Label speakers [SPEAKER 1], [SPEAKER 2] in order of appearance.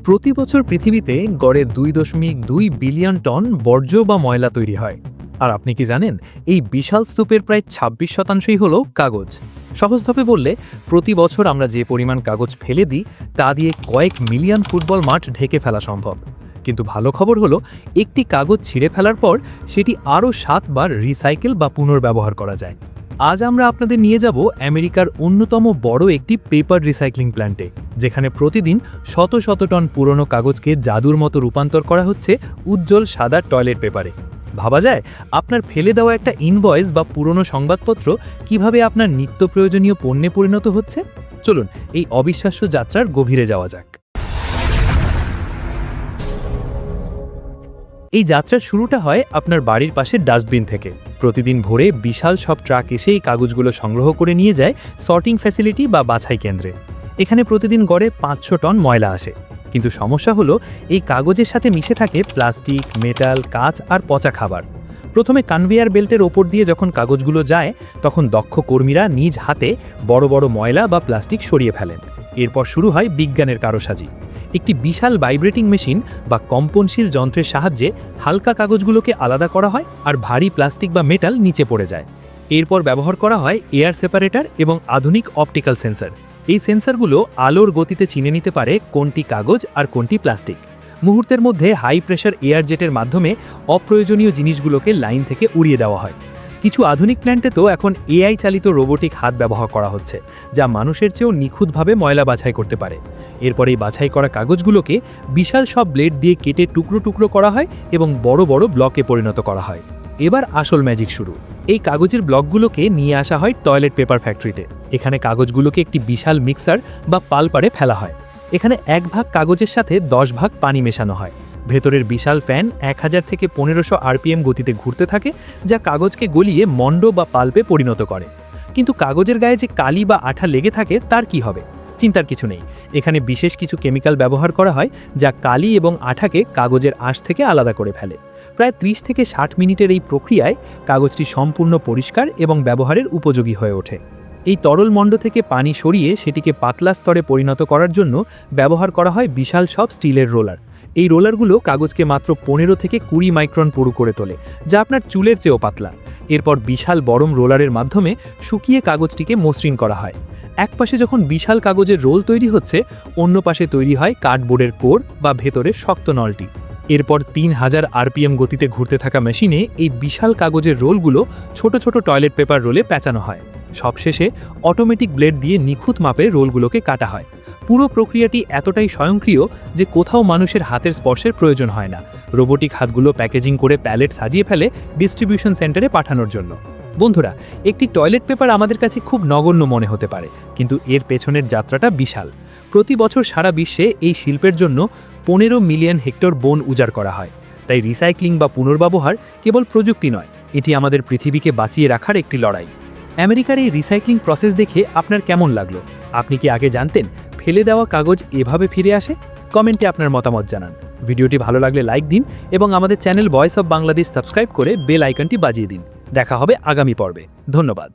[SPEAKER 1] প্রতি বছর পৃথিবীতে গড়ে 2.2 বিলিয়ন টন বর্জ্য বা ময়লা তৈরি হয়। আর আপনি কি জানেন, এই বিশাল স্তূপের প্রায় 26% হল কাগজ। সহজভাবে বললে, প্রতি বছর আমরা যে পরিমাণ কাগজ ফেলে দিই তা দিয়ে কয়েক মিলিয়ন ফুটবল মাঠ ঢেকে ফেলা সম্ভব। কিন্তু ভালো খবর হলো, একটি কাগজ ছিঁড়ে ফেলার পর সেটি আরও 7 বার রিসাইকেল বা পুনর্ব্যবহার করা যায়। আজ আমরা আপনাদের নিয়ে যাব আমেরিকার অন্যতম বড় একটি পেপার রিসাইক্লিং প্ল্যান্টে, যেখানে প্রতিদিন শত শত টন পুরনো কাগজকে জাদুর মতো রূপান্তর করা হচ্ছে উজ্জ্বল সাদা টয়লেট পেপারে। ভাবা যায়, আপনার ফেলে দেওয়া একটা ইনভয়েস বা পুরনো সংবাদপত্র কিভাবে আপনার নিত্য প্রয়োজনীয় পণ্যে পরিণত হচ্ছে। চলুন এই অবিশ্বাস্য যাত্রার গভীরে যাওয়া যাক। এই যাত্রার শুরুটা হয় আপনার বাড়ির পাশে ডাস্টবিন থেকে। প্রতিদিন ভোরে বিশাল সব ট্রাক এসে এই কাগজগুলো সংগ্রহ করে নিয়ে যায় সর্টিং ফ্যাসিলিটি বা বাছাই কেন্দ্রে। এখানে প্রতিদিন গড়ে 500 টন ময়লা আসে। কিন্তু সমস্যা হলো, এই কাগজের সাথে মিশে থাকে প্লাস্টিক, মেটাল, কাঁচ আর পচা খাবার। প্রথমে কনভেয়ার বেল্টের ওপর দিয়ে যখন কাগজগুলো যায়, তখন দক্ষ কর্মীরা নিজ হাতে বড় বড় ময়লা বা প্লাস্টিক সরিয়ে ফেলেন। এরপর শুরু হয় বিজ্ঞানের কারসাজি। একটি বিশাল ভাইব্রেটিং মেশিন বা কম্পনশীল যন্ত্রের সাহায্যে হালকা কাগজগুলোকে আলাদা করা হয় আর ভারী প্লাস্টিক বা মেটাল নিচে পড়ে যায়। এরপর ব্যবহার করা হয় এয়ার সেপারেটর এবং আধুনিক অপটিক্যাল সেন্সর। এই সেন্সরগুলো আলোর গতিতে চিনে নিতে পারে কোনটি কাগজ আর কোনটি প্লাস্টিক। মুহূর্তের মধ্যে হাই প্রেশার এয়ার জেটের মাধ্যমে অপ্রয়োজনীয় জিনিসগুলোকে লাইন থেকে উড়িয়ে দেওয়া হয়। কিছু আধুনিক প্ল্যান্টে তো এখন এআই চালিত রোবোটিক হাত ব্যবহার করা হচ্ছে, যা মানুষের চেয়েও নিখুঁতভাবে ময়লা বাছাই করতে পারে। এরপর এই বাছাই করা কাগজগুলোকে বিশাল সব ব্লেড দিয়ে কেটে টুকরো টুকরো করা হয় এবং বড় বড় ব্লকে পরিণত করা হয়। এবার আসল ম্যাজিক শুরু। এই কাগজের ব্লকগুলোকে নিয়ে আসা হয় টয়লেট পেপার ফ্যাক্টরিতে। এখানে কাগজগুলোকে একটি বিশাল মিক্সার বা পালপারে ফেলা হয়। এখানে 1 ভাগ কাগজের সাথে 10 ভাগ পানি মেশানো হয়। ভেতরের বিশাল ফ্যান 1000 থেকে 1500 আরপিএম গতিতে ঘুরতে থাকে, যা কাগজকে গলিয়ে মন্ড বা পাল্পে পরিণত করে। কিন্তু কাগজের গায়ে যে কালি বা আঠা লেগে থাকে তার কি হবে? চিন্তার কিছু নেই। এখানে বিশেষ কিছু কেমিক্যাল ব্যবহার করা হয়, যা কালি এবং আঠাকে কাগজের আঁশ থেকে আলাদা করে ফেলে। প্রায় 30 থেকে 60 মিনিটের এই প্রক্রিয়ায় কাগজটি সম্পূর্ণ পরিষ্কার এবং ব্যবহারের উপযোগী হয়ে ওঠে। এই তরল মণ্ড থেকে পানি সরিয়ে সেটিকে পাতলা স্তরে পরিণত করার জন্য ব্যবহার করা হয় বিশাল সব স্টিলের রোলার। এই রোলারগুলো কাগজকে মাত্র 15 থেকে 20 মাইক্রন পুরু করে তোলে, যা আপনার চুলের চেয়েও পাতলা। এরপর বিশাল বরম রোলারের মাধ্যমে শুকিয়ে কাগজটিকে মসৃণ করা হয়। এক পাশে যখন বিশাল কাগজের রোল তৈরি হচ্ছে, অন্য পাশে তৈরি হয় কার্ডবোর্ডের কোর বা ভেতরের শক্ত নলটি। এরপর 3000 আরপিএম গতিতে ঘুরতে থাকা মেশিনে এই বিশাল কাগজের রোলগুলো ছোট ছোট টয়লেট পেপার রোলে পেঁচানো হয়। সবশেষে অটোমেটিক ব্লেড দিয়ে নিখুঁত মাপে রোলগুলোকে কাটা হয়। পুরো প্রক্রিয়াটি এতটাই স্বয়ংক্রিয় যে কোথাও মানুষের হাতের স্পর্শের প্রয়োজন হয় না। রোবোটিক হাতগুলো প্যাকেজিং করে প্যালেট সাজিয়ে ফেলে ডিস্ট্রিবিউশন সেন্টারে পাঠানোর জন্য। বন্ধুরা, একটি টয়লেট পেপার আমাদের কাছে খুব নগণ্য মনে হতে পারে, কিন্তু এর পেছনের যাত্রাটা বিশাল। প্রতি বছর সারা বিশ্বে এই শিল্পের জন্য 15 মিলিয়ন হেক্টর বন উজাড় করা হয়। তাই রিসাইক্লিং বা পুনর্ব্যবহার কেবল প্রযুক্তি নয়, এটি আমাদের পৃথিবীকে বাঁচিয়ে রাখার একটি লড়াই। আমেরিকার এই রিসাইক্লিং প্রসেস দেখে আপনার কেমন লাগলো? আপনি কি আগে জানতেন ফেলে দেওয়া কাগজ এভাবে ফিরে আসে? কমেন্টে আপনার মতামত জানান। ভিডিওটি ভালো লাগলে লাইক দিন এবং আমাদের channel voice of Bangladesh subscribe করে বেল আইকনটি বাজিয়ে দিন। দেখা হবে আগামী পর্বে। ধন্যবাদ।